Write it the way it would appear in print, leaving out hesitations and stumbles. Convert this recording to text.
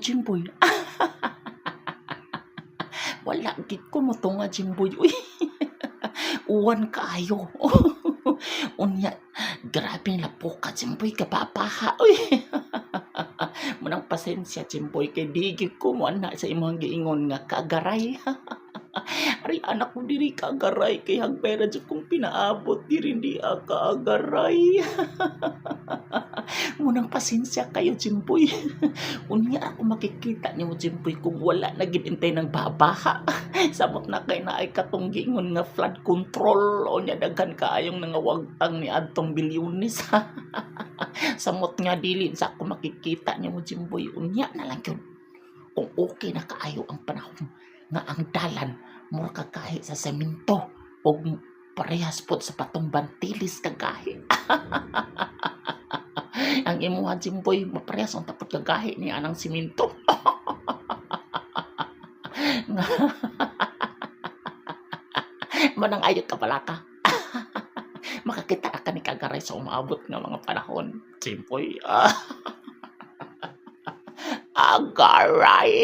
Jimboy. Wala gid ko motunga Jimboy. Uy. Uwan kaayo. Unya, grabe lapo ka Jimboy kapapaha. Uy. Munang pasensya Jimboy kay digid ko mo ana sa imong giingon nga kagaray. Ari anak ko diri kagaray kay hagpera jud kong pinaabot diri di kagaray. Munang pasensya kayo Jimboy. Unya ako makikita niyo Jimboy kung wala na gid intay ng babaha. Samot na kay naay katong giingon nga flood control o nya daghan kaayong nangawagtang ni adtong bilyones. Samot nga dili sa ako makikita niyo Jimboy. Unya na lang yun. Kung okay na kaayo ang panahon nga ang dalan mura kagahi sa semento o parehas pod sa patong bantilis kagahi. Ang imuha Jimboy maparehas ang tapos kagahi ni anang semento. Manang ayot ka pala ka. Makakita ka ni kagaray sa umaabot ng mga panahon Jimboy. Agaray.